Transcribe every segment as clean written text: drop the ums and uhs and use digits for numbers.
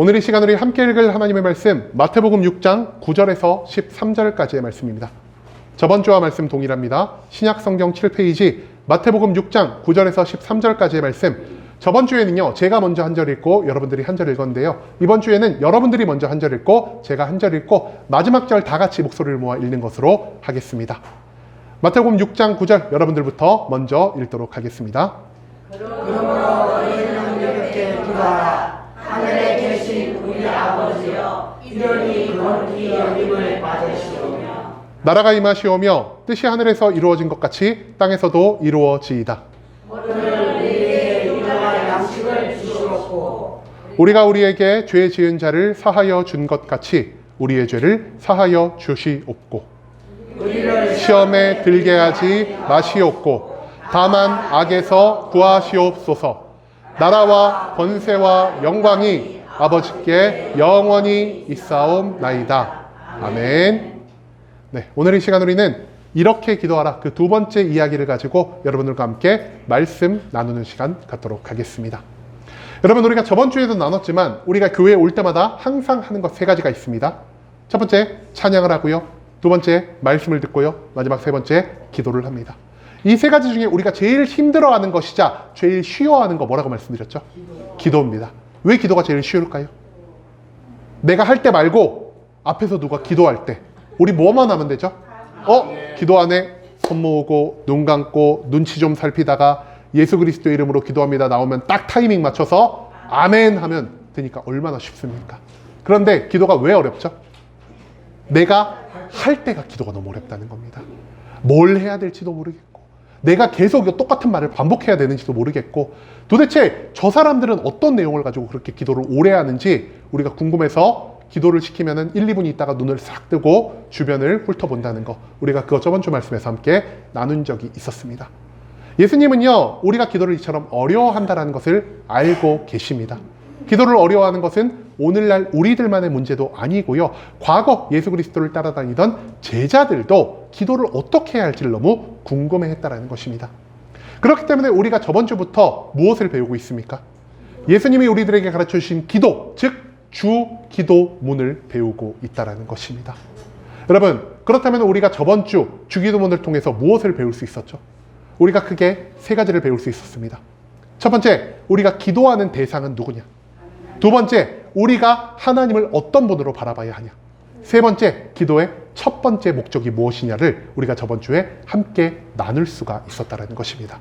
오늘 이 시간 우리 함께 읽을 하나님의 말씀 마태복음 6장 9절에서 13절까지의 말씀입니다. 저번 주와 말씀 동일합니다. 신약 성경 7페이지 마태복음 6장 9절에서 13절까지의 말씀. 저번 주에는요 제가 먼저 한 절 읽고 여러분들이 한 절 읽었는데요, 이번 주에는 여러분들이 먼저 한 절 읽고 제가 한 절 읽고 마지막 절 다 같이 목소리를 모아 읽는 것으로 하겠습니다. 마태복음 6장 9절 여러분들부터 먼저 읽도록 하겠습니다. 그러므로 너희는 이렇게 기도하라. 하늘에 계신 우리 아버지여, 이름이 거룩히 여김을 받으시오며 나라가 임하시오며 뜻이 하늘에서 이루어진 것 같이 땅에서도 이루어지이다. 오늘 우리에게 일용할 양식을 주시옵고 우리가 우리에게 죄 지은 자를 사하여 준 것 같이 우리의 죄를 사하여 주시옵고 우리를 시험에 들게 하지 마시옵고 다만 악에서 구하시옵소서. 나라와 권세와 영광이 아버지께 영원히 있사옵나이다. 아멘. 네, 오늘 이 시간 우리는 이렇게 기도하라, 그 두 번째 이야기를 가지고 여러분들과 함께 말씀 나누는 시간 갖도록 하겠습니다. 여러분, 우리가 저번 주에도 나눴지만 우리가 교회에 올 때마다 항상 하는 것 세 가지가 있습니다. 첫 번째, 찬양을 하고요. 두 번째, 말씀을 듣고요. 마지막 세 번째, 기도를 합니다. 이 세 가지 중에 우리가 제일 힘들어하는 것이자 제일 쉬워하는 거 뭐라고 말씀드렸죠? 기도입니다. 왜 기도가 제일 쉬울까요? 내가 할 때 말고 앞에서 누가 기도할 때 우리 뭐만 하면 되죠? 기도 안에 손 모으고 눈 감고 눈치 좀 살피다가 예수 그리스도의 이름으로 기도합니다 나오면 딱 타이밍 맞춰서 아멘 하면 되니까 얼마나 쉽습니까? 그런데 기도가 왜 어렵죠? 내가 할 때가 기도가 너무 어렵다는 겁니다. 뭘 해야 될지도 모르겠고 내가 계속 똑같은 말을 반복해야 되는지도 모르겠고 도대체 저 사람들은 어떤 내용을 가지고 그렇게 기도를 오래 하는지 우리가 궁금해서 기도를 시키면은 1, 2분 있다가 눈을 싹 뜨고 주변을 훑어본다는 거, 우리가 그거 저번 주 말씀에서 함께 나눈 적이 있었습니다. 예수님은요 우리가 기도를 이처럼 어려워한다는 것을 알고 계십니다. 기도를 어려워하는 것은 오늘날 우리들만의 문제도 아니고요, 과거 예수 그리스도를 따라다니던 제자들도 기도를 어떻게 해야 할지를 너무 궁금해했다는 것입니다. 그렇기 때문에 우리가 저번 주부터 무엇을 배우고 있습니까? 예수님이 우리들에게 가르쳐 주신 기도, 즉 주 기도문을 배우고 있다는 것입니다. 여러분, 그렇다면 우리가 저번 주 주기도문을 통해서 무엇을 배울 수 있었죠? 우리가 크게 세 가지를 배울 수 있었습니다. 첫 번째, 우리가 기도하는 대상은 누구냐? 두 번째, 우리가 하나님을 어떤 분으로 바라봐야 하냐? 세 번째, 기도의 첫 번째 목적이 무엇이냐를 우리가 저번 주에 함께 나눌 수가 있었다는 것입니다.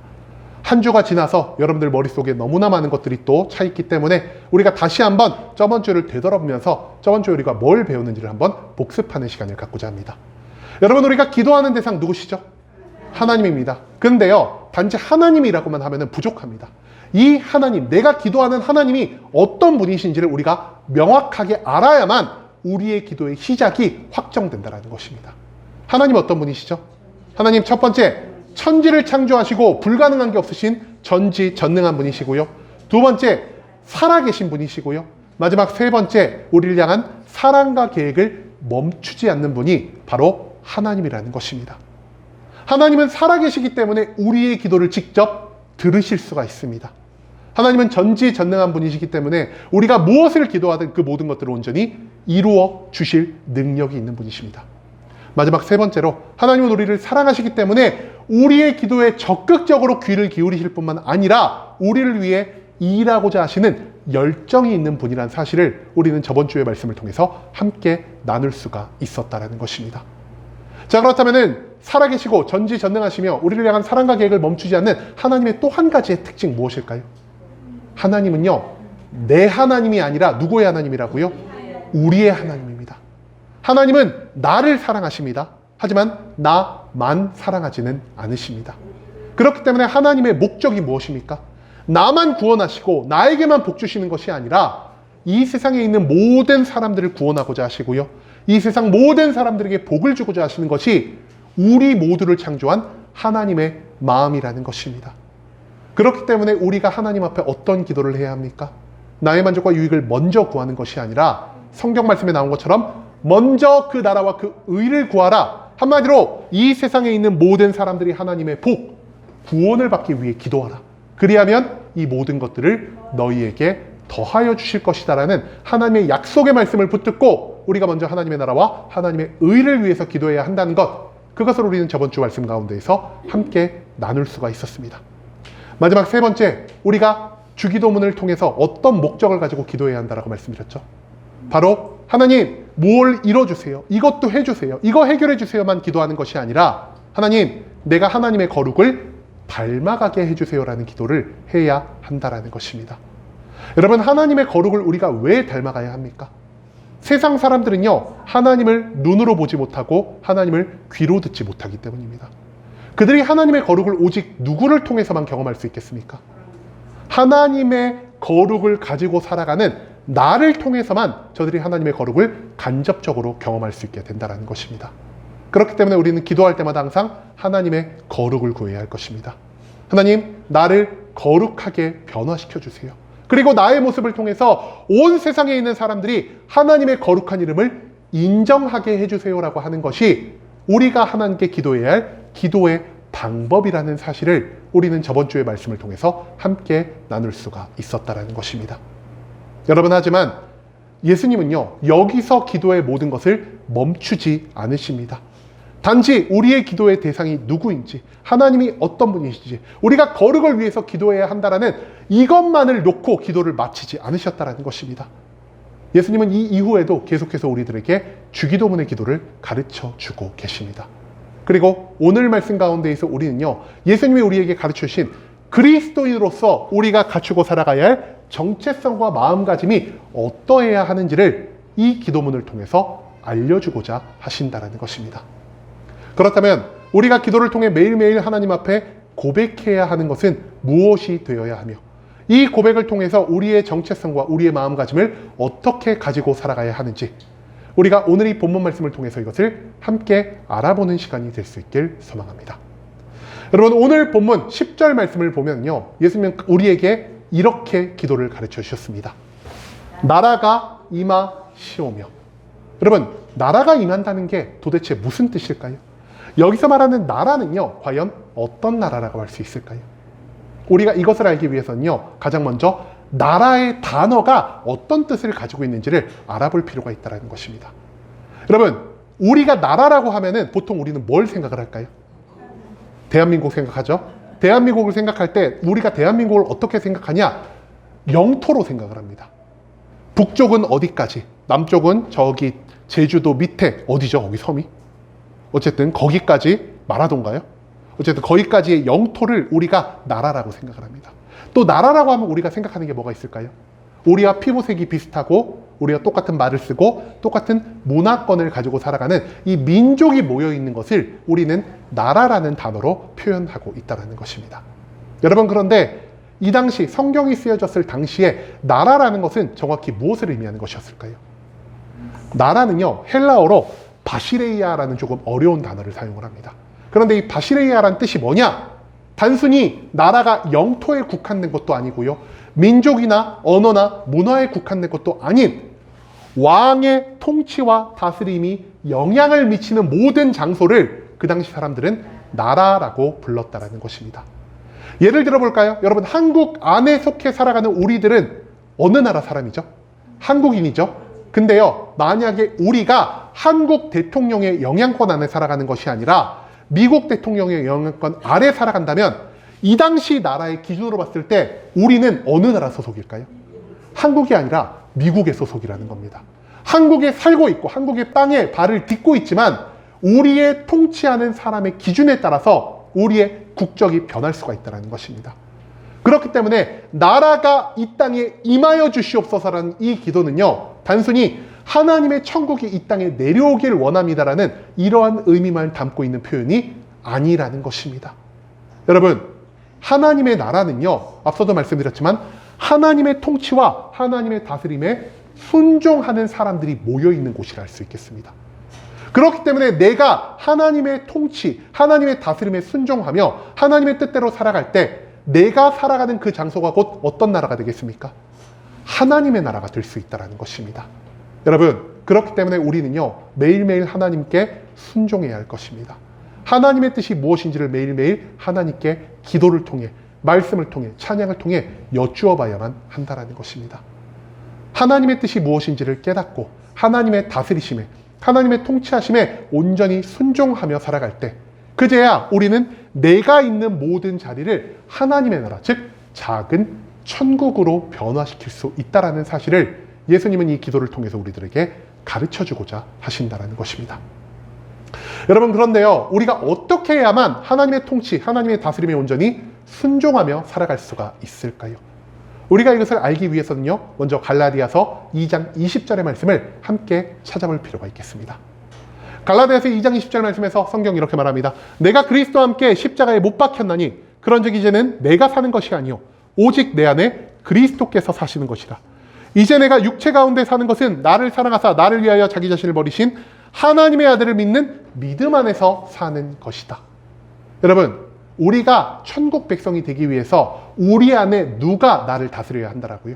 한 주가 지나서 여러분들 머릿속에 너무나 많은 것들이 또 차 있기 때문에 우리가 다시 한번 저번 주를 되돌아보면서 저번 주에 우리가 뭘 배웠는지를 한번 복습하는 시간을 갖고자 합니다. 여러분, 우리가 기도하는 대상 누구시죠? 하나님입니다. 근데요, 단지 하나님이라고만 하면 부족합니다. 이 하나님, 내가 기도하는 하나님이 어떤 분이신지를 우리가 명확하게 알아야만 우리의 기도의 시작이 확정된다는 것입니다. 하나님 어떤 분이시죠? 하나님 첫 번째, 천지를 창조하시고 불가능한 게 없으신 전지전능한 분이시고요. 두 번째, 살아계신 분이시고요. 마지막 세 번째, 우리를 향한 사랑과 계획을 멈추지 않는 분이 바로 하나님이라는 것입니다. 하나님은 살아계시기 때문에 우리의 기도를 직접 들으실 수가 있습니다. 하나님은 전지전능한 분이시기 때문에 우리가 무엇을 기도하든 그 모든 것들을 온전히 이루어 주실 능력이 있는 분이십니다. 마지막 세 번째로, 하나님은 우리를 사랑하시기 때문에 우리의 기도에 적극적으로 귀를 기울이실 뿐만 아니라 우리를 위해 일하고자 하시는 열정이 있는 분이라는 사실을 우리는 저번 주의 말씀을 통해서 함께 나눌 수가 있었다는 것입니다. 자, 그렇다면은 살아계시고 전지전능하시며 우리를 향한 사랑과 계획을 멈추지 않는 하나님의 또 한 가지의 특징 무엇일까요? 하나님은요, 내 하나님이 아니라 누구의 하나님이라고요? 우리의 하나님입니다. 하나님은 나를 사랑하십니다. 하지만 나만 사랑하지는 않으십니다. 그렇기 때문에 하나님의 목적이 무엇입니까? 나만 구원하시고 나에게만 복 주시는 것이 아니라 이 세상에 있는 모든 사람들을 구원하고자 하시고요, 이 세상 모든 사람들에게 복을 주고자 하시는 것이 우리 모두를 창조한 하나님의 마음이라는 것입니다. 그렇기 때문에 우리가 하나님 앞에 어떤 기도를 해야 합니까? 나의 만족과 유익을 먼저 구하는 것이 아니라 성경 말씀에 나온 것처럼 먼저 그 나라와 그 의를 구하라. 한마디로 이 세상에 있는 모든 사람들이 하나님의 복, 구원을 받기 위해 기도하라. 그리하면 이 모든 것들을 너희에게 더하여 주실 것이다라는 하나님의 약속의 말씀을 붙들고 우리가 먼저 하나님의 나라와 하나님의 의를 위해서 기도해야 한다는 것, 그것을 우리는 저번 주 말씀 가운데에서 함께 나눌 수가 있었습니다. 마지막 세 번째, 우리가 주기도문을 통해서 어떤 목적을 가지고 기도해야 한다라고 말씀드렸죠. 바로 하나님 뭘 이뤄주세요, 이것도 해주세요, 이거 해결해주세요만 기도하는 것이 아니라 하나님 내가 하나님의 거룩을 닮아가게 해주세요라는 기도를 해야 한다라는 것입니다. 여러분, 하나님의 거룩을 우리가 왜 닮아가야 합니까? 세상 사람들은요, 하나님을 눈으로 보지 못하고 하나님을 귀로 듣지 못하기 때문입니다. 그들이 하나님의 거룩을 오직 누구를 통해서만 경험할 수 있겠습니까? 하나님의 거룩을 가지고 살아가는 나를 통해서만 저들이 하나님의 거룩을 간접적으로 경험할 수 있게 된다는 것입니다. 그렇기 때문에 우리는 기도할 때마다 항상 하나님의 거룩을 구해야 할 것입니다. 하나님, 나를 거룩하게 변화시켜 주세요. 그리고 나의 모습을 통해서 온 세상에 있는 사람들이 하나님의 거룩한 이름을 인정하게 해주세요라고 하는 것이 우리가 하나님께 기도해야 할 기도의 방법이라는 사실을 우리는 저번 주의 말씀을 통해서 함께 나눌 수가 있었다는 것입니다. 여러분, 하지만 예수님은요, 여기서 기도의 모든 것을 멈추지 않으십니다. 단지 우리의 기도의 대상이 누구인지, 하나님이 어떤 분이신지, 우리가 거룩을 위해서 기도해야 한다는 이것만을 놓고 기도를 마치지 않으셨다는 것입니다. 예수님은 이 이후에도 계속해서 우리들에게 주기도문의 기도를 가르쳐 주고 계십니다. 그리고 오늘 말씀 가운데에서 우리는요, 예수님이 우리에게 가르쳐 주신 그리스도인으로서 우리가 갖추고 살아가야 할 정체성과 마음가짐이 어떠해야 하는지를 이 기도문을 통해서 알려주고자 하신다는 것입니다. 그렇다면 우리가 기도를 통해 매일매일 하나님 앞에 고백해야 하는 것은 무엇이 되어야 하며, 이 고백을 통해서 우리의 정체성과 우리의 마음가짐을 어떻게 가지고 살아가야 하는지, 우리가 오늘 이 본문 말씀을 통해서 이것을 함께 알아보는 시간이 될 수 있길 소망합니다. 여러분, 오늘 본문 10절 말씀을 보면요, 예수님은 우리에게 이렇게 기도를 가르쳐 주셨습니다. 나라가 임하시오며. 여러분, 나라가 임한다는 게 도대체 무슨 뜻일까요? 여기서 말하는 나라는요, 과연 어떤 나라라고 할 수 있을까요? 우리가 이것을 알기 위해서는요, 가장 먼저 나라의 단어가 어떤 뜻을 가지고 있는지를 알아볼 필요가 있다는 것입니다. 여러분, 우리가 나라라고 하면은 보통 우리는 뭘 생각을 할까요? 대한민국 생각하죠? 대한민국을 생각할 때 우리가 대한민국을 어떻게 생각하냐? 영토로 생각을 합니다. 북쪽은 어디까지? 남쪽은 저기 제주도 밑에 어디죠? 거기 섬이? 어쨌든 거기까지 마라도인가요? 어쨌든 거기까지의 영토를 우리가 나라라고 생각을 합니다. 또 나라라고 하면 우리가 생각하는 게 뭐가 있을까요? 우리와 피부색이 비슷하고 우리가 똑같은 말을 쓰고 똑같은 문화권을 가지고 살아가는 이 민족이 모여있는 것을 우리는 나라라는 단어로 표현하고 있다는 것입니다. 여러분, 그런데 이 당시 성경이 쓰여졌을 당시에 나라라는 것은 정확히 무엇을 의미하는 것이었을까요? 나라는요, 헬라어로 바시레이아라는 조금 어려운 단어를 사용을 합니다. 그런데 이 바시레이아라는 뜻이 뭐냐? 단순히 나라가 영토에 국한된 것도 아니고요, 민족이나 언어나 문화에 국한된 것도 아닌 왕의 통치와 다스림이 영향을 미치는 모든 장소를 그 당시 사람들은 나라라고 불렀다는 것입니다. 예를 들어 볼까요? 여러분, 한국 안에 속해 살아가는 우리들은 어느 나라 사람이죠? 한국인이죠? 근데요, 만약에 우리가 한국 대통령의 영향권 안에 살아가는 것이 아니라 미국 대통령의 영향권 아래 살아간다면 이 당시 나라의 기준으로 봤을 때 우리는 어느 나라 소속일까요? 한국이 아니라 미국의 소속이라는 겁니다. 한국에 살고 있고 한국의 땅에 발을 딛고 있지만 우리의 통치하는 사람의 기준에 따라서 우리의 국적이 변할 수가 있다는 것입니다. 그렇기 때문에 나라가 이 땅에 임하여 주시옵소서라는 이 기도는요, 단순히 하나님의 천국이 이 땅에 내려오길 원합니다라는 이러한 의미만 담고 있는 표현이 아니라는 것입니다. 여러분, 하나님의 나라는요, 앞서도 말씀드렸지만 하나님의 통치와 하나님의 다스림에 순종하는 사람들이 모여있는 곳이라 할 수 있겠습니다. 그렇기 때문에 내가 하나님의 통치, 하나님의 다스림에 순종하며 하나님의 뜻대로 살아갈 때 내가 살아가는 그 장소가 곧 어떤 나라가 되겠습니까? 하나님의 나라가 될 수 있다는 것입니다. 여러분, 그렇기 때문에 우리는요, 매일매일 하나님께 순종해야 할 것입니다. 하나님의 뜻이 무엇인지를 매일매일 하나님께 기도를 통해, 말씀을 통해, 찬양을 통해 여쭈어 봐야만 한다는 것입니다. 하나님의 뜻이 무엇인지를 깨닫고 하나님의 다스리심에, 하나님의 통치하심에 온전히 순종하며 살아갈 때, 그제야 우리는 내가 있는 모든 자리를 하나님의 나라, 즉 작은 천국으로 변화시킬 수 있다는 사실을 예수님은 이 기도를 통해서 우리들에게 가르쳐주고자 하신다는 것입니다. 여러분, 그런데요, 우리가 어떻게 해야만 하나님의 통치, 하나님의 다스림에 온전히 순종하며 살아갈 수가 있을까요? 우리가 이것을 알기 위해서는요, 먼저 갈라디아서 2장 20절의 말씀을 함께 찾아볼 필요가 있겠습니다. 갈라디아서 2장 20절 말씀에서 성경이 이렇게 말합니다. 내가 그리스도와 함께 십자가에 못 박혔나니 그런즉 이제는 내가 사는 것이 아니요 오직 내 안에 그리스도께서 사시는 것이라. 이제 내가 육체 가운데 사는 것은 나를 사랑하사 나를 위하여 자기 자신을 버리신 하나님의 아들을 믿는 믿음 안에서 사는 것이다. 여러분, 우리가 천국 백성이 되기 위해서 우리 안에 누가 나를 다스려야 한다라고요?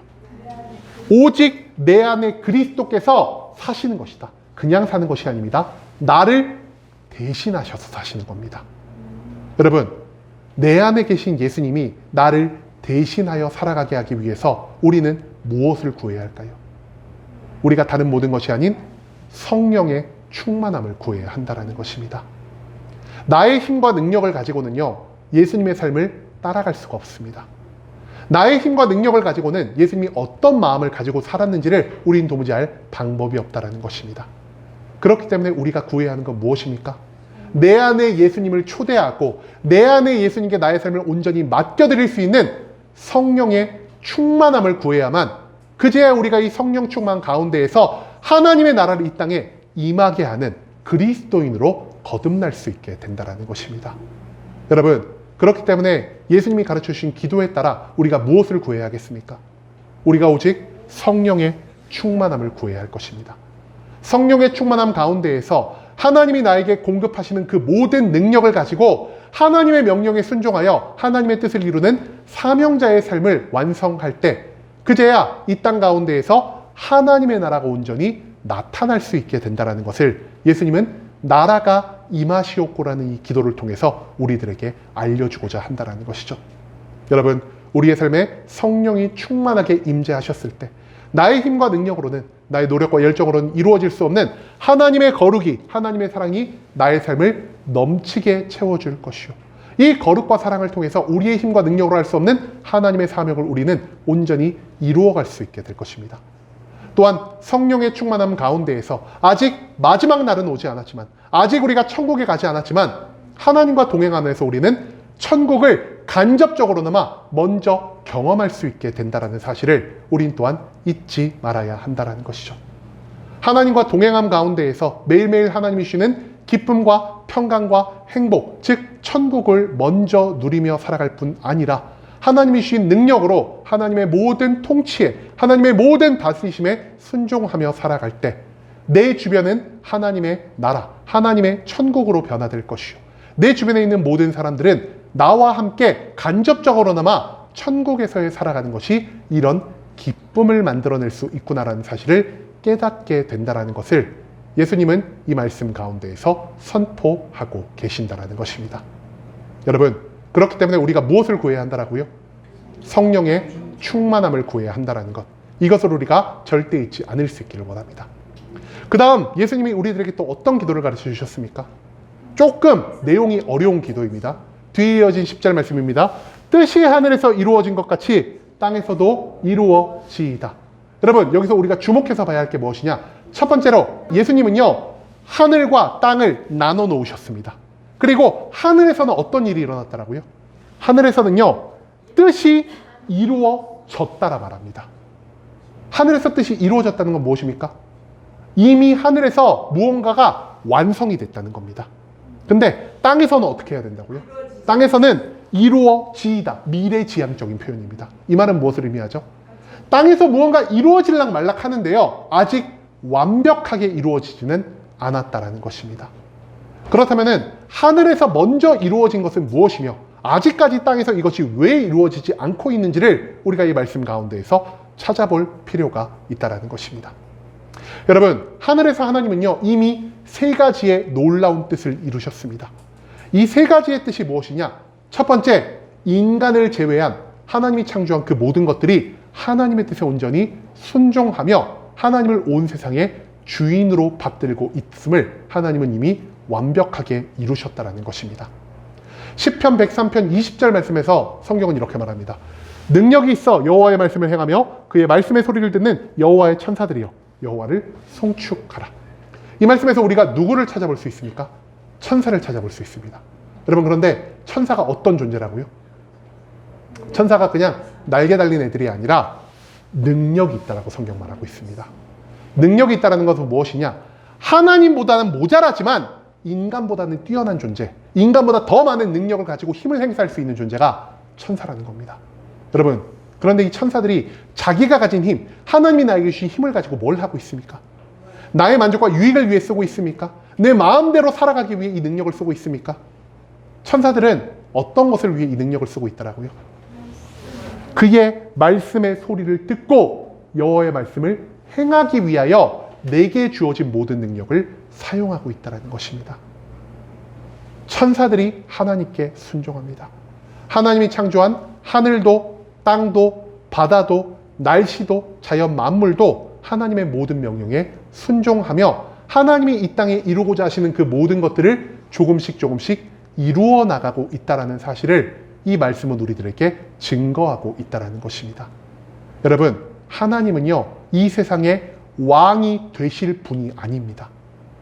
오직 내 안에 그리스도께서 사시는 것이다. 그냥 사는 것이 아닙니다. 나를 대신하셔서 사시는 겁니다. 여러분, 내 안에 계신 예수님이 나를 대신하여 살아가게 하기 위해서 우리는 무엇을 구해야 할까요? 우리가 다른 모든 것이 아닌 성령의 충만함을 구해야 한다는 것입니다. 나의 힘과 능력을 가지고는요, 예수님의 삶을 따라갈 수가 없습니다. 나의 힘과 능력을 가지고는 예수님이 어떤 마음을 가지고 살았는지를 우리는 도무지 알 방법이 없다는 것입니다. 그렇기 때문에 우리가 구해야 하는 건 무엇입니까? 내 안에 예수님을 초대하고 내 안에 예수님께 나의 삶을 온전히 맡겨드릴 수 있는 성령의 충만함을 구해야만, 그제야 우리가 이 성령 충만 가운데에서 하나님의 나라를 이 땅에 임하게 하는 그리스도인으로 거듭날 수 있게 된다는 것입니다. 여러분, 그렇기 때문에 예수님이 가르쳐주신 기도에 따라 우리가 무엇을 구해야 하겠습니까? 우리가 오직 성령의 충만함을 구해야 할 것입니다. 성령의 충만함 가운데에서 하나님이 나에게 공급하시는 그 모든 능력을 가지고 하나님의 명령에 순종하여 하나님의 뜻을 이루는 사명자의 삶을 완성할 때, 그제야 이 땅 가운데에서 하나님의 나라가 온전히 나타날 수 있게 된다는 것을 예수님은 나라가 임하시옵고라는 이 기도를 통해서 우리들에게 알려주고자 한다는 것이죠. 여러분, 우리의 삶에 성령이 충만하게 임재하셨을 때 나의 힘과 능력으로는, 나의 노력과 열정으로는 이루어질 수 없는 하나님의 거룩이, 하나님의 사랑이 나의 삶을 넘치게 채워줄 것이요, 이 거룩과 사랑을 통해서 우리의 힘과 능력으로 할 수 없는 하나님의 사명을 우리는 온전히 이루어갈 수 있게 될 것입니다. 또한 성령의 충만함 가운데에서 아직 마지막 날은 오지 않았지만, 아직 우리가 천국에 가지 않았지만 하나님과 동행하면서 우리는 천국을 간접적으로나마 먼저 경험할 수 있게 된다는 사실을 우린 또한 잊지 말아야 한다는 것이죠. 하나님과 동행함 가운데에서 매일매일 하나님이 주시는 기쁨과 평강과 행복, 즉 천국을 먼저 누리며 살아갈 뿐 아니라 하나님이 주신 능력으로 하나님의 모든 통치에, 하나님의 모든 다스리심에 순종하며 살아갈 때 내 주변은 하나님의 나라, 하나님의 천국으로 변화될 것이요, 내 주변에 있는 모든 사람들은 나와 함께 간접적으로나마 천국에서의 살아가는 것이 이런 기쁨을 만들어낼 수 있구나라는 사실을 깨닫게 된다는 것을 예수님은 이 말씀 가운데에서 선포하고 계신다는 것입니다. 여러분, 그렇기 때문에 우리가 무엇을 구해야 한다라고요? 성령의 충만함을 구해야 한다는 것, 이것을 우리가 절대 잊지 않을 수 있기를 원합니다. 그 다음 예수님이 우리들에게 또 어떤 기도를 가르쳐 주셨습니까? 조금 내용이 어려운 기도입니다. 뒤에 이어진 10절 말씀입니다. 뜻이 하늘에서 이루어진 것 같이 땅에서도 이루어지이다. 여러분, 여기서 우리가 주목해서 봐야 할 게 무엇이냐? 첫 번째로 예수님은요, 하늘과 땅을 나눠 놓으셨습니다. 그리고 하늘에서는 어떤 일이 일어났다라고요? 하늘에서는요, 뜻이 이루어졌다라 말합니다. 하늘에서 뜻이 이루어졌다는 건 무엇입니까? 이미 하늘에서 무언가가 완성이 됐다는 겁니다. 근데 땅에서는 어떻게 해야 된다고요? 땅에서는 이루어지이다. 미래지향적인 표현입니다. 이 말은 무엇을 의미하죠? 땅에서 무언가 이루어질락 말락 하는데요, 아직 완벽하게 이루어지지는 않았다라는 것입니다. 그렇다면 하늘에서 먼저 이루어진 것은 무엇이며 아직까지 땅에서 이것이 왜 이루어지지 않고 있는지를 우리가 이 말씀 가운데에서 찾아볼 필요가 있다는 것입니다. 여러분, 하늘에서 하나님은요, 이미 세 가지의 놀라운 뜻을 이루셨습니다. 이 세 가지의 뜻이 무엇이냐? 첫 번째, 인간을 제외한 하나님이 창조한 그 모든 것들이 하나님의 뜻에 온전히 순종하며 하나님을 온 세상의 주인으로 받들고 있음을 하나님은 이미 완벽하게 이루셨다는 것입니다. 시편 103편 20절 말씀에서 성경은 이렇게 말합니다. 능력이 있어 여호와의 말씀을 행하며 그의 말씀의 소리를 듣는 여호와의 천사들이여 여호와를 송축하라. 이 말씀에서 우리가 누구를 찾아볼 수 있습니까? 천사를 찾아볼 수 있습니다. 여러분, 그런데 천사가 어떤 존재라고요? 천사가 그냥 날개 달린 애들이 아니라 능력이 있다라고 성경 말하고 있습니다. 능력이 있다는 것은 무엇이냐? 하나님보다는 모자라지만 인간보다는 뛰어난 존재, 인간보다 더 많은 능력을 가지고 힘을 행사할 수 있는 존재가 천사라는 겁니다. 여러분, 그런데 이 천사들이 자기가 가진 힘, 하나님이 나에게 주신 힘을 가지고 뭘 하고 있습니까? 나의 만족과 유익을 위해 쓰고 있습니까? 내 마음대로 살아가기 위해 이 능력을 쓰고 있습니까? 천사들은 어떤 것을 위해 이 능력을 쓰고 있더라고요? 그의 말씀의 소리를 듣고 여호와의 말씀을 행하기 위하여 내게 주어진 모든 능력을 사용하고 있다는 것입니다. 천사들이 하나님께 순종합니다. 하나님이 창조한 하늘도 땅도 바다도 날씨도 자연 만물도 하나님의 모든 명령에 순종하며 하나님이 이 땅에 이루고자 하시는 그 모든 것들을 조금씩 이루어 나가고 있다는 사실을 이 말씀은 우리들에게 증거하고 있다는 것입니다. 여러분, 하나님은요, 이 세상의 왕이 되실 분이 아닙니다.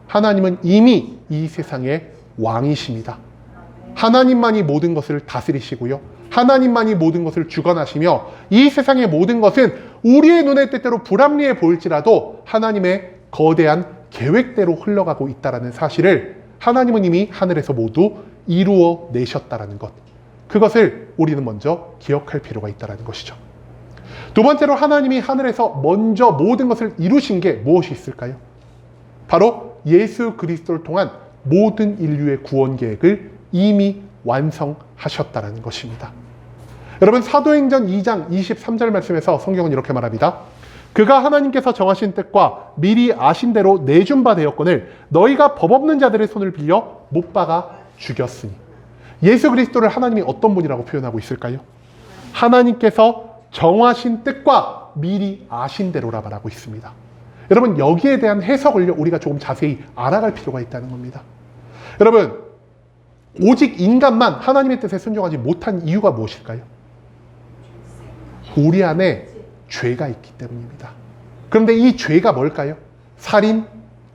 하나님은 이미 이 세상의 왕이십니다. 하나님만이 모든 것을 다스리시고요, 하나님만이 모든 것을 주관하시며 이 세상의 모든 것은 우리의 눈에 때때로 불합리해 보일지라도 하나님의 거대한 계획대로 흘러가고 있다는 사실을 하나님은 이미 하늘에서 모두 이루어 내셨다는 것, 그것을 우리는 먼저 기억할 필요가 있다는 것이죠. 두 번째로 하나님이 하늘에서 먼저 모든 것을 이루신 게 무엇이 있을까요? 바로 예수 그리스도를 통한 모든 인류의 구원 계획을 이미 완성하셨다는 것입니다. 여러분, 사도행전 2장 23절 말씀에서 성경은 이렇게 말합니다. 그가 하나님께서 정하신 뜻과 미리 아신 대로 내준 바 되었거늘 너희가 법 없는 자들의 손을 빌려 못 박아 죽였으니. 예수 그리스도를 하나님이 어떤 분이라고 표현하고 있을까요? 하나님께서 정하신 뜻과 미리 아신 대로라 말하고 있습니다. 여러분, 여기에 대한 해석을 우리가 조금 자세히 알아갈 필요가 있다는 겁니다. 여러분, 오직 인간만 하나님의 뜻에 순종하지 못한 이유가 무엇일까요? 우리 안에 죄가 있기 때문입니다. 그런데 이 죄가 뭘까요? 살인,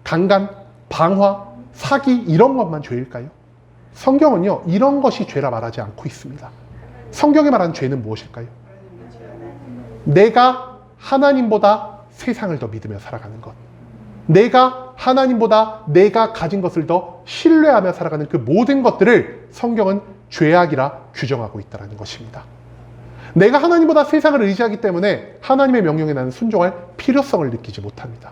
강간, 방화, 사기 이런 것만 죄일까요? 성경은요, 이런 것이 죄라 말하지 않고 있습니다. 성경이 말하는 죄는 무엇일까요? 내가 하나님보다 세상을 더 믿으며 살아가는 것, 내가 하나님보다 내가 가진 것을 더 신뢰하며 살아가는 그 모든 것들을 성경은 죄악이라 규정하고 있다는 것입니다. 내가 하나님보다 세상을 의지하기 때문에 하나님의 명령에 나는 순종할 필요성을 느끼지 못합니다.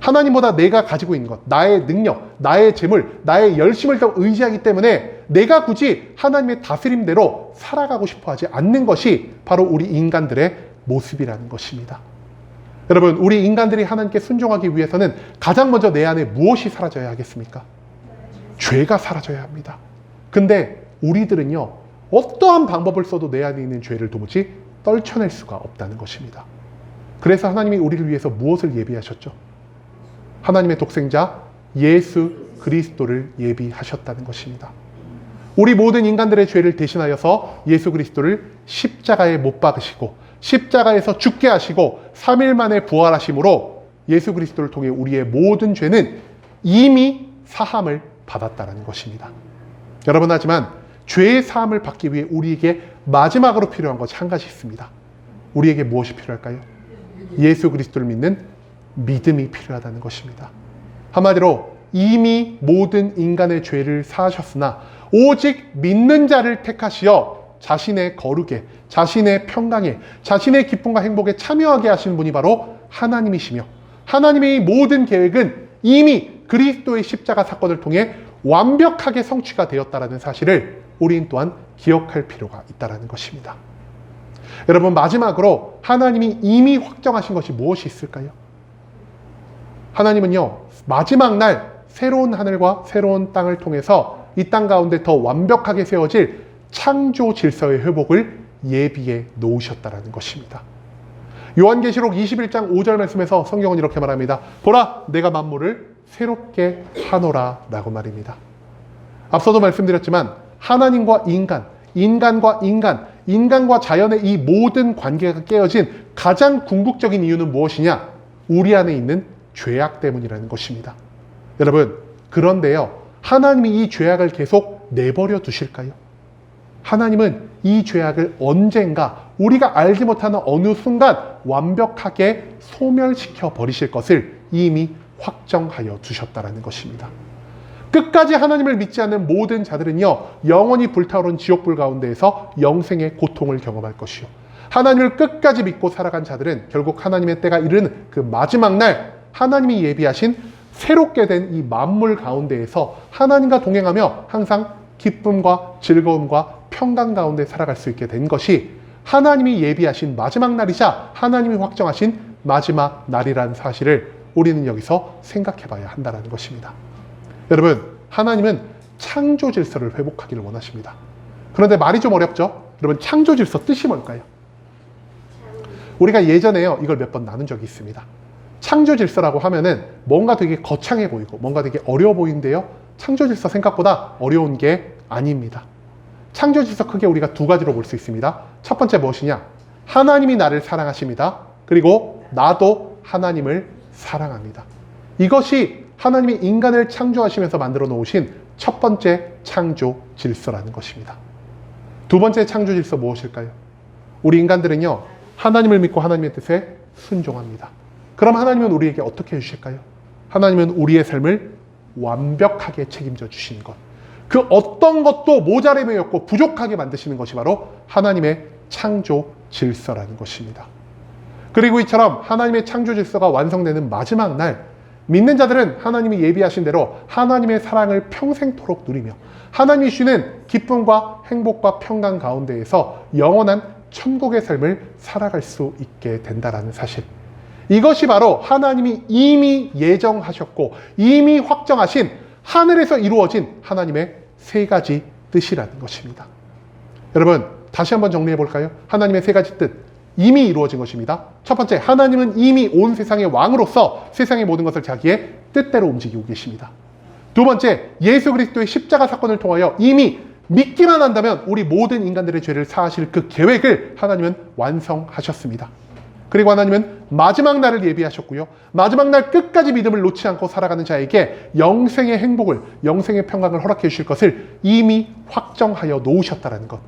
하나님보다 내가 가지고 있는 것, 나의 능력, 나의 재물, 나의 열심을 더 의지하기 때문에 내가 굳이 하나님의 다스림대로 살아가고 싶어 하지 않는 것이 바로 우리 인간들의 모습이라는 것입니다. 여러분, 우리 인간들이 하나님께 순종하기 위해서는 가장 먼저 내 안에 무엇이 사라져야 하겠습니까? 죄가 사라져야 합니다. 근데 우리들은요, 어떠한 방법을 써도 내 안에 있는 죄를 도무지 떨쳐낼 수가 없다는 것입니다. 그래서 하나님이 우리를 위해서 무엇을 예비하셨죠? 하나님의 독생자 예수 그리스도를 예비하셨다는 것입니다. 우리 모든 인간들의 죄를 대신하여서 예수 그리스도를 십자가에 못 박으시고 십자가에서 죽게 하시고 3일 만에 부활하심으로 예수 그리스도를 통해 우리의 모든 죄는 이미 사함을 받았다는 것입니다. 여러분, 하지만 죄의 사함을 받기 위해 우리에게 마지막으로 필요한 것이 한 가지 있습니다. 우리에게 무엇이 필요할까요? 예수 그리스도를 믿는 믿음이 필요하다는 것입니다. 한마디로 이미 모든 인간의 죄를 사하셨으나 오직 믿는 자를 택하시어 자신의 거룩에, 자신의 평강에, 자신의 기쁨과 행복에 참여하게 하시는 분이 바로 하나님이시며, 하나님의 모든 계획은 이미 그리스도의 십자가 사건을 통해 완벽하게 성취가 되었다는 사실을 우리는 또한 기억할 필요가 있다는 것입니다. 여러분, 마지막으로 하나님이 이미 확정하신 것이 무엇이 있을까요? 하나님은요, 마지막 날 새로운 하늘과 새로운 땅을 통해서 이 땅 가운데 더 완벽하게 세워질 창조 질서의 회복을 예비해 놓으셨다는 것입니다. 요한계시록 21장 5절 말씀에서 성경은 이렇게 말합니다. 보라, 내가 만물을 새롭게 하노라 라고 말입니다. 앞서도 말씀드렸지만 하나님과 인간, 인간과 인간, 인간과 자연의 이 모든 관계가 깨어진 가장 궁극적인 이유는 무엇이냐? 우리 안에 있는 죄악 때문이라는 것입니다. 여러분, 그런데요, 하나님이 이 죄악을 계속 내버려 두실까요? 하나님은 이 죄악을 언젠가 우리가 알지 못하는 어느 순간 완벽하게 소멸시켜 버리실 것을 이미 확정하여 두셨다는 것입니다. 끝까지 하나님을 믿지 않는 모든 자들은요, 영원히 불타오른 지옥불 가운데에서 영생의 고통을 경험할 것이요, 하나님을 끝까지 믿고 살아간 자들은 결국 하나님의 때가 이르는 그 마지막 날 하나님이 예비하신 새롭게 된 이 만물 가운데에서 하나님과 동행하며 항상 기쁨과 즐거움과 평강 가운데 살아갈 수 있게 된 것이 하나님이 예비하신 마지막 날이자 하나님이 확정하신 마지막 날이라는 사실을 우리는 여기서 생각해 봐야 한다는 것입니다. 여러분, 하나님은 창조 질서를 회복하기를 원하십니다. 그런데 말이 좀 어렵죠? 여러분, 창조 질서 뜻이 뭘까요? 우리가 예전에요, 이걸 몇 번 나눈 적이 있습니다. 창조 질서라고 하면은 뭔가 되게 거창해 보이고 뭔가 되게 어려워 보이는데요, 창조 질서 생각보다 어려운 게 아닙니다. 창조 질서 크게 우리가 두 가지로 볼 수 있습니다. 첫 번째 무엇이냐? 하나님이 나를 사랑하십니다. 그리고 나도 하나님을 사랑합니다. 이것이 하나님이 인간을 창조하시면서 만들어 놓으신 첫 번째 창조 질서라는 것입니다. 두 번째 창조 질서 무엇일까요? 우리 인간들은요, 하나님을 믿고 하나님의 뜻에 순종합니다. 그럼 하나님은 우리에게 어떻게 해주실까요? 하나님은 우리의 삶을 완벽하게 책임져 주시는 것, 그 어떤 것도 모자람이 없고 부족하게 만드시는 것이 바로 하나님의 창조 질서라는 것입니다. 그리고 이처럼 하나님의 창조 질서가 완성되는 마지막 날, 믿는 자들은 하나님이 예비하신 대로 하나님의 사랑을 평생토록 누리며 하나님이 주시는 기쁨과 행복과 평강 가운데에서 영원한 천국의 삶을 살아갈 수 있게 된다는 사실, 이것이 바로 하나님이 이미 예정하셨고 이미 확정하신 하늘에서 이루어진 하나님의 세 가지 뜻이라는 것입니다. 여러분, 다시 한번 정리해 볼까요? 하나님의 세 가지 뜻, 이미 이루어진 것입니다. 첫 번째, 하나님은 이미 온 세상의 왕으로서 세상의 모든 것을 자기의 뜻대로 움직이고 계십니다. 두 번째, 예수 그리스도의 십자가 사건을 통하여 이미 믿기만 한다면 우리 모든 인간들의 죄를 사하실 그 계획을 하나님은 완성하셨습니다. 그리고 하나님은 마지막 날을 예비하셨고요, 마지막 날 끝까지 믿음을 놓지 않고 살아가는 자에게 영생의 행복을, 영생의 평강을 허락해 주실 것을 이미 확정하여 놓으셨다는 것,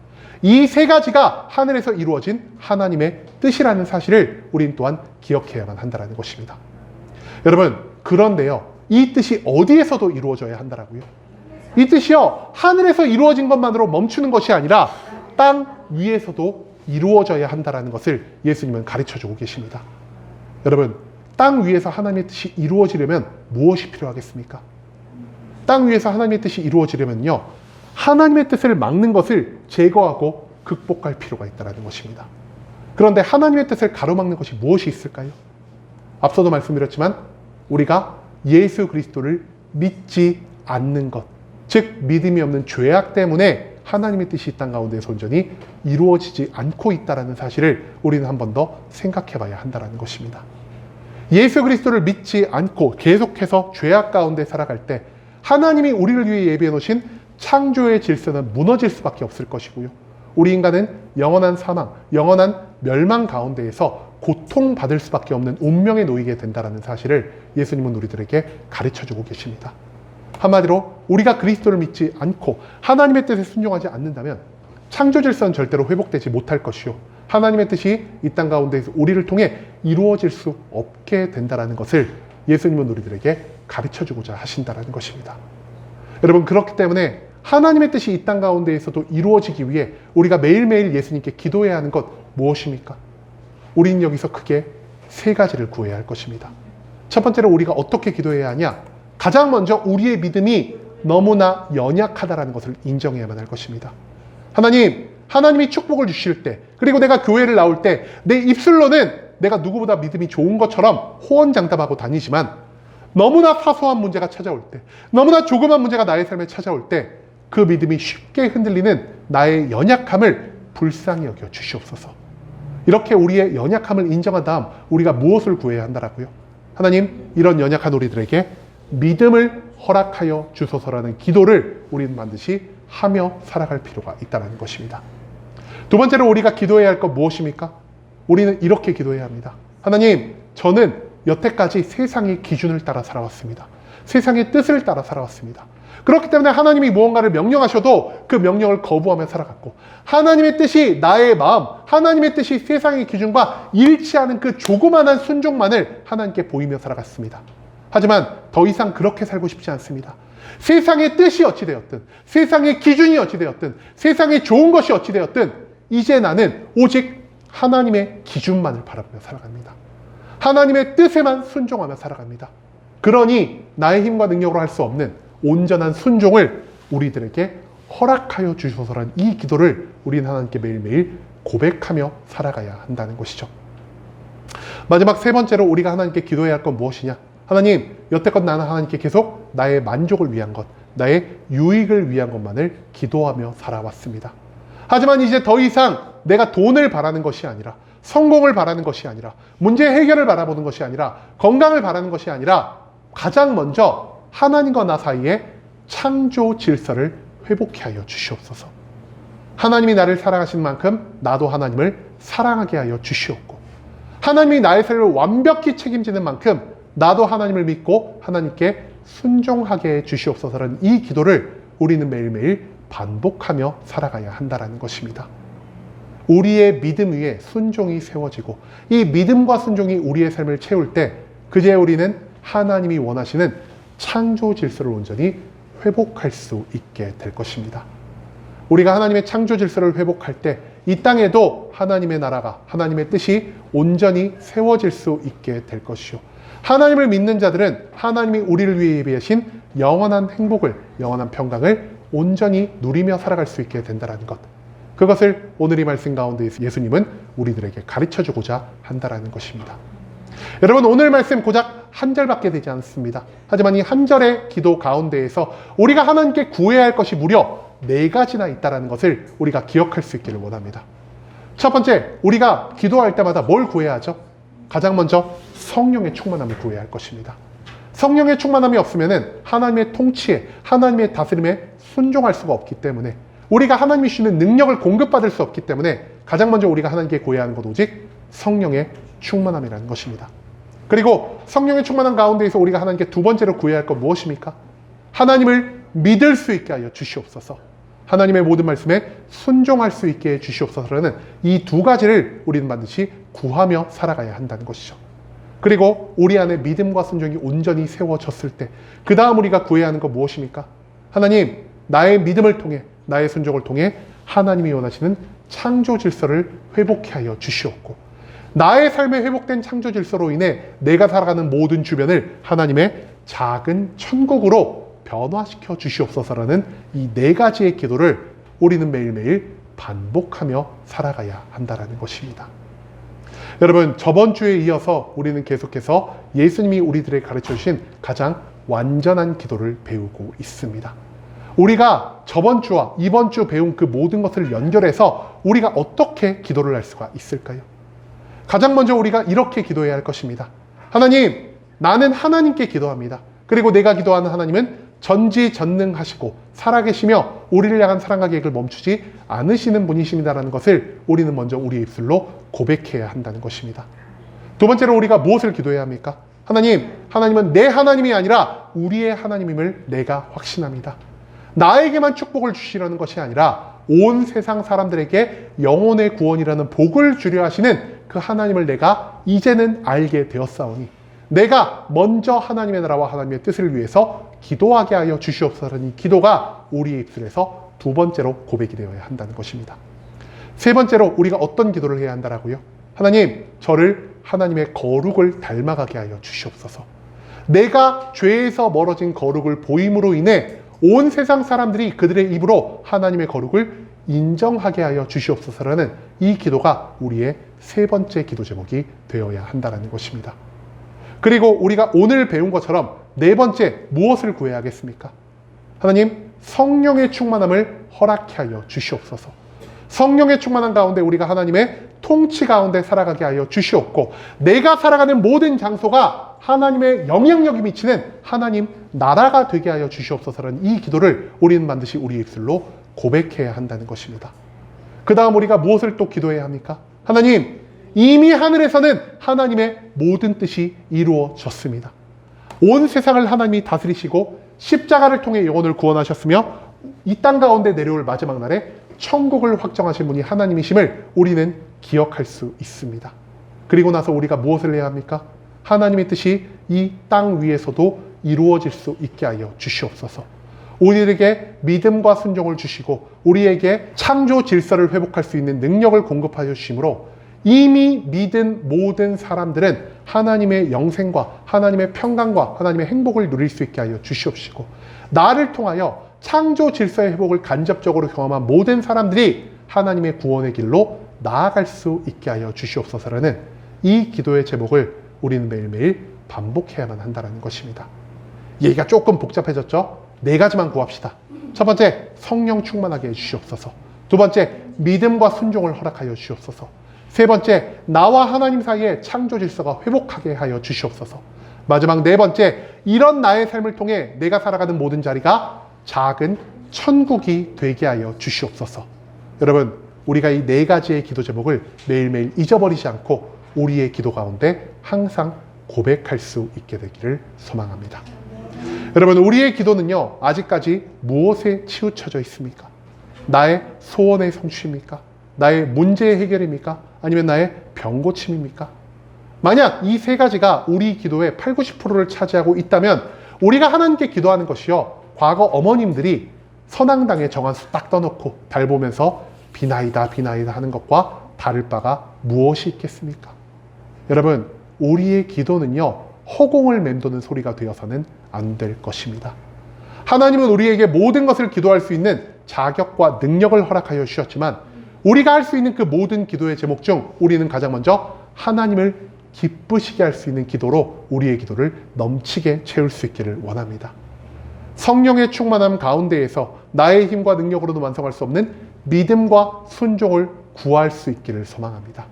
이 세 가지가 하늘에서 이루어진 하나님의 뜻이라는 사실을 우린 또한 기억해야만 한다는 것입니다. 여러분, 그런데요, 이 뜻이 어디에서도 이루어져야 한다라고요? 이 뜻이요, 하늘에서 이루어진 것만으로 멈추는 것이 아니라 땅 위에서도 이루어져야 한다는 것을 예수님은 가르쳐주고 계십니다. 여러분, 땅 위에서 하나님의 뜻이 이루어지려면 무엇이 필요하겠습니까? 땅 위에서 하나님의 뜻이 이루어지려면요, 하나님의 뜻을 막는 것을 제거하고 극복할 필요가 있다는 것입니다. 그런데 하나님의 뜻을 가로막는 것이 무엇이 있을까요? 앞서도 말씀드렸지만 우리가 예수 그리스도를 믿지 않는 것, 즉 믿음이 없는 죄악 때문에 하나님의 뜻이 이 땅 가운데서 온전히 이루어지지 않고 있다는 사실을 우리는 한 번 더 생각해 봐야 한다는 것입니다. 예수 그리스도를 믿지 않고 계속해서 죄악 가운데 살아갈 때 하나님이 우리를 위해 예비해 놓으신 창조의 질서는 무너질 수밖에 없을 것이고요, 우리 인간은 영원한 사망, 영원한 멸망 가운데에서 고통받을 수밖에 없는 운명에 놓이게 된다는 사실을 예수님은 우리들에게 가르쳐주고 계십니다. 한마디로 우리가 그리스도를 믿지 않고 하나님의 뜻에 순종하지 않는다면 창조 질서는 절대로 회복되지 못할 것이요, 하나님의 뜻이 이 땅 가운데에서 우리를 통해 이루어질 수 없게 된다는 것을 예수님은 우리들에게 가르쳐주고자 하신다는 것입니다. 여러분, 그렇기 때문에 하나님의 뜻이 이 땅 가운데에서도 이루어지기 위해 우리가 매일매일 예수님께 기도해야 하는 것 무엇입니까? 우리는 여기서 크게 세 가지를 구해야 할 것입니다. 첫 번째로 우리가 어떻게 기도해야 하냐? 가장 먼저 우리의 믿음이 너무나 연약하다는 것을 인정해야만 할 것입니다. 하나님이 축복을 주실 때, 그리고 내가 교회를 나올 때 내 입술로는 내가 누구보다 믿음이 좋은 것처럼 호언장담하고 다니지만 너무나 사소한 문제가 찾아올 때, 너무나 조그만 문제가 나의 삶에 찾아올 때 그 믿음이 쉽게 흔들리는 나의 연약함을 불쌍히 여겨 주시옵소서. 이렇게 우리의 연약함을 인정한 다음 우리가 무엇을 구해야 한다라고요? 하나님, 이런 연약한 우리들에게 믿음을 허락하여 주소서라는 기도를 우리는 반드시 하며 살아갈 필요가 있다는 것입니다. 두 번째로 우리가 기도해야 할 것 무엇입니까? 우리는 이렇게 기도해야 합니다. 하나님, 저는 여태까지 세상의 기준을 따라 살아왔습니다. 세상의 뜻을 따라 살아왔습니다. 그렇기 때문에 하나님이 무언가를 명령하셔도 그 명령을 거부하며 살아갔고, 하나님의 뜻이 나의 마음, 하나님의 뜻이 세상의 기준과 일치하는 그 조그마한 순종만을 하나님께 보이며 살아갔습니다. 하지만 더 이상 그렇게 살고 싶지 않습니다. 세상의 뜻이 어찌되었든, 세상의 기준이 어찌되었든, 세상의 좋은 것이 어찌되었든 이제 나는 오직 하나님의 기준만을 바라보며 살아갑니다. 하나님의 뜻에만 순종하며 살아갑니다. 그러니 나의 힘과 능력으로 할 수 없는 온전한 순종을 우리들에게 허락하여 주소서라는 이 기도를 우리는 하나님께 매일매일 고백하며 살아가야 한다는 것이죠. 마지막 세 번째로 우리가 하나님께 기도해야 할 건 무엇이냐? 하나님, 여태껏 나는 하나님께 계속 나의 만족을 위한 것, 나의 유익을 위한 것만을 기도하며 살아왔습니다. 하지만 이제 더 이상 내가 돈을 바라는 것이 아니라, 성공을 바라는 것이 아니라, 문제 해결을 바라보는 것이 아니라, 건강을 바라는 것이 아니라 가장 먼저 하나님과 나 사이에 창조 질서를 회복케 하여 주시옵소서. 하나님이 나를 사랑하신 만큼 나도 하나님을 사랑하게 하여 주시옵고, 하나님이 나의 삶을 완벽히 책임지는 만큼 나도 하나님을 믿고 하나님께 순종하게 해 주시옵소서라는 이 기도를 우리는 매일매일 반복하며 살아가야 한다는 것입니다. 우리의 믿음 위에 순종이 세워지고 이 믿음과 순종이 우리의 삶을 채울 때 그제 우리는 하나님이 원하시는 창조 질서를 온전히 회복할 수 있게 될 것입니다. 우리가 하나님의 창조 질서를 회복할 때 이 땅에도 하나님의 나라가, 하나님의 뜻이 온전히 세워질 수 있게 될 것이요, 하나님을 믿는 자들은 하나님이 우리를 위해 예비하신 영원한 행복을, 영원한 평강을 온전히 누리며 살아갈 수 있게 된다는 것, 그것을 오늘 이 말씀 가운데에서 예수님은 우리들에게 가르쳐주고자 한다는 것입니다. 여러분, 오늘 말씀 고작 한 절밖에 되지 않습니다. 하지만 이 한 절의 기도 가운데에서 우리가 하나님께 구해야 할 것이 무려 4가지나 있다는 것을 우리가 기억할 수 있기를 원합니다. 첫 번째, 우리가 기도할 때마다 뭘 구해야 하죠? 가장 먼저 성령의 충만함을 구해야 할 것입니다. 성령의 충만함이 없으면 하나님의 통치에, 하나님의 다스림에 순종할 수가 없기 때문에, 우리가 하나님이 주시는 능력을 공급받을 수 없기 때문에 가장 먼저 우리가 하나님께 구해야 하는 것 오직 성령의 충만함이라는 것입니다. 그리고 성령의 충만함 가운데에서 우리가 하나님께 두 번째로 구해야 할 건 무엇입니까? 하나님을 믿을 수 있게 하여 주시옵소서, 하나님의 모든 말씀에 순종할 수 있게 해 주시옵소서라는 이 두 가지를 우리는 반드시 구하며 살아가야 한다는 것이죠. 그리고 우리 안에 믿음과 순종이 온전히 세워졌을 때 그 다음 우리가 구해야 하는 건 무엇입니까? 하나님, 나의 믿음을 통해, 나의 순종을 통해 하나님이 원하시는 창조 질서를 회복케 하여 주시옵고, 나의 삶에 회복된 창조 질서로 인해 내가 살아가는 모든 주변을 하나님의 작은 천국으로 변화시켜 주시옵소서라는 이 4가지의 기도를 우리는 매일매일 반복하며 살아가야 한다는 것입니다. 여러분, 저번 주에 이어서 우리는 계속해서 예수님이 우리들에게 가르쳐 주신 가장 완전한 기도를 배우고 있습니다. 우리가 저번 주와 이번 주 배운 그 모든 것을 연결해서 우리가 어떻게 기도를 할 수가 있을까요? 가장 먼저 우리가 이렇게 기도해야 할 것입니다. 하나님, 나는 하나님께 기도합니다. 그리고 내가 기도하는 하나님은 전지전능하시고 살아계시며 우리를 향한 사랑과 계획을 멈추지 않으시는 분이십니다라는 것을 우리는 먼저 우리의 입술로 고백해야 한다는 것입니다. 두 번째로 우리가 무엇을 기도해야 합니까? 하나님, 하나님은 내 하나님이 아니라 우리의 하나님임을 내가 확신합니다. 나에게만 축복을 주시려는 것이 아니라 온 세상 사람들에게 영혼의 구원이라는 복을 주려 하시는 그 하나님을 내가 이제는 알게 되었사오니 내가 먼저 하나님의 나라와 하나님의 뜻을 위해서 기도하게 하여 주시옵소서라는 이 기도가 우리의 입술에서 두 번째로 고백이 되어야 한다는 것입니다. 세 번째로 우리가 어떤 기도를 해야 한다라고요? 하나님, 저를 하나님의 거룩을 닮아가게 하여 주시옵소서. 내가 죄에서 멀어진 거룩을 보임으로 인해 온 세상 사람들이 그들의 입으로 하나님의 거룩을 인정하게 하여 주시옵소서라는 이 기도가 우리의 세 번째 기도 제목이 되어야 한다는 것입니다. 그리고 우리가 오늘 배운 것처럼 네 번째, 무엇을 구해야 하겠습니까? 하나님, 성령의 충만함을 허락해 하여 주시옵소서. 성령의 충만한 가운데 우리가 하나님의 통치 가운데 살아가게 하여 주시옵고, 내가 살아가는 모든 장소가 하나님의 영향력이 미치는 하나님 나라가 되게 하여 주시옵소서라는 이 기도를 우리는 반드시 우리 입술로 고백해야 한다는 것입니다. 그 다음 우리가 무엇을 또 기도해야 합니까? 하나님, 이미 하늘에서는 하나님의 모든 뜻이 이루어졌습니다. 온 세상을 하나님이 다스리시고 십자가를 통해 영혼을 구원하셨으며 이 땅 가운데 내려올 마지막 날에 천국을 확정하신 분이 하나님이심을 우리는 기억할 수 있습니다. 그리고 나서 우리가 무엇을 해야 합니까? 하나님의 뜻이 이 땅 위에서도 이루어질 수 있게 하여 주시옵소서. 우리에게 믿음과 순종을 주시고 우리에게 창조 질서를 회복할 수 있는 능력을 공급하여 주심으로 이미 믿은 모든 사람들은 하나님의 영생과 하나님의 평강과 하나님의 행복을 누릴 수 있게 하여 주시옵시고, 나를 통하여 창조 질서의 회복을 간접적으로 경험한 모든 사람들이 하나님의 구원의 길로 나아갈 수 있게 하여 주시옵소서라는 이 기도의 제목을 우리는 매일매일 반복해야만 한다는 것입니다. 얘기가 조금 복잡해졌죠? 4가지만 구합시다. 첫 번째, 성령 충만하게 해주시옵소서. 두 번째, 믿음과 순종을 허락하여 주시옵소서. 세 번째, 나와 하나님 사이의 창조 질서가 회복하게 하여 주시옵소서. 마지막 4번째, 이런 나의 삶을 통해 내가 살아가는 모든 자리가 작은 천국이 되게 하여 주시옵소서. 여러분, 우리가 이 4가지의 기도 제목을 매일매일 잊어버리지 않고 우리의 기도 가운데 항상 고백할 수 있게 되기를 소망합니다. 여러분, 우리의 기도는요, 아직까지 무엇에 치우쳐져 있습니까? 나의 소원의 성취입니까? 나의 문제의 해결입니까? 아니면 나의 병 고침입니까? 만약 이 3가지가 우리 기도의 80, 90%를 차지하고 있다면 우리가 하나님께 기도하는 것이요, 과거 어머님들이 선앙당에 정한수 딱 떠놓고 달 보면서 비나이다 비나이다 하는 것과 다를 바가 무엇이 있겠습니까? 여러분, 우리의 기도는요, 허공을 맴도는 소리가 되어서는 안 될 것입니다. 하나님은 우리에게 모든 것을 기도할 수 있는 자격과 능력을 허락하여 주셨지만 우리가 할 수 있는 그 모든 기도의 제목 중 우리는 가장 먼저 하나님을 기쁘시게 할 수 있는 기도로 우리의 기도를 넘치게 채울 수 있기를 원합니다. 성령의 충만함 가운데에서 나의 힘과 능력으로도 완성할 수 없는 믿음과 순종을 구할 수 있기를 소망합니다.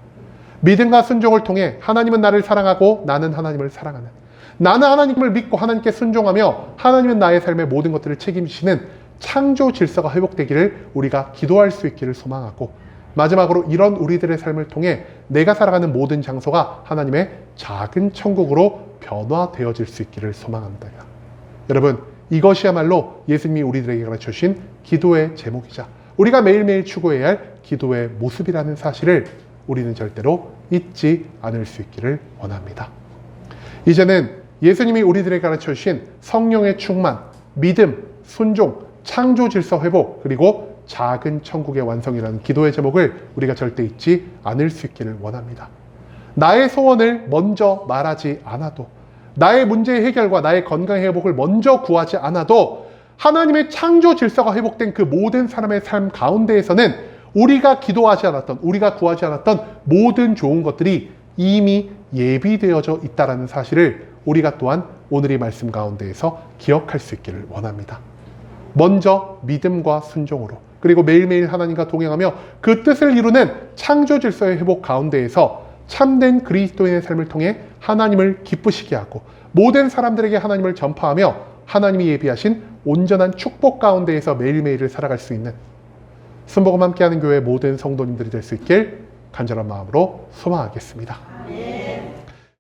믿음과 순종을 통해 하나님은 나를 사랑하고 나는 하나님을 사랑하는, 나는 하나님을 믿고 하나님께 순종하며 하나님은 나의 삶의 모든 것들을 책임지시는 창조 질서가 회복되기를 우리가 기도할 수 있기를 소망하고, 마지막으로 이런 우리들의 삶을 통해 내가 살아가는 모든 장소가 하나님의 작은 천국으로 변화되어질 수 있기를 소망합니다. 여러분, 이것이야말로 예수님이 우리들에게 가르쳐 주신 기도의 제목이자 우리가 매일매일 추구해야 할 기도의 모습이라는 사실을 우리는 절대로 잊지 않을 수 있기를 원합니다. 이제는 예수님이 우리들에게 가르쳐 주신 성령의 충만, 믿음, 순종, 창조 질서 회복, 그리고 작은 천국의 완성이라는 기도의 제목을 우리가 절대 잊지 않을 수 있기를 원합니다. 나의 소원을 먼저 말하지 않아도, 나의 문제 해결과 나의 건강 회복을 먼저 구하지 않아도 하나님의 창조 질서가 회복된 그 모든 사람의 삶 가운데에서는 우리가 기도하지 않았던, 우리가 구하지 않았던 모든 좋은 것들이 이미 예비되어져 있다는 사실을 우리가 또한 오늘의 말씀 가운데에서 기억할 수 있기를 원합니다. 먼저 믿음과 순종으로, 그리고 매일매일 하나님과 동행하며 그 뜻을 이루는 창조 질서의 회복 가운데에서 참된 그리스도인의 삶을 통해 하나님을 기쁘시게 하고 모든 사람들에게 하나님을 전파하며 하나님이 예비하신 온전한 축복 가운데에서 매일매일을 살아갈 수 있는 순복음 함께하는 교회 모든 성도님들이 될 수 있길 간절한 마음으로 소망하겠습니다.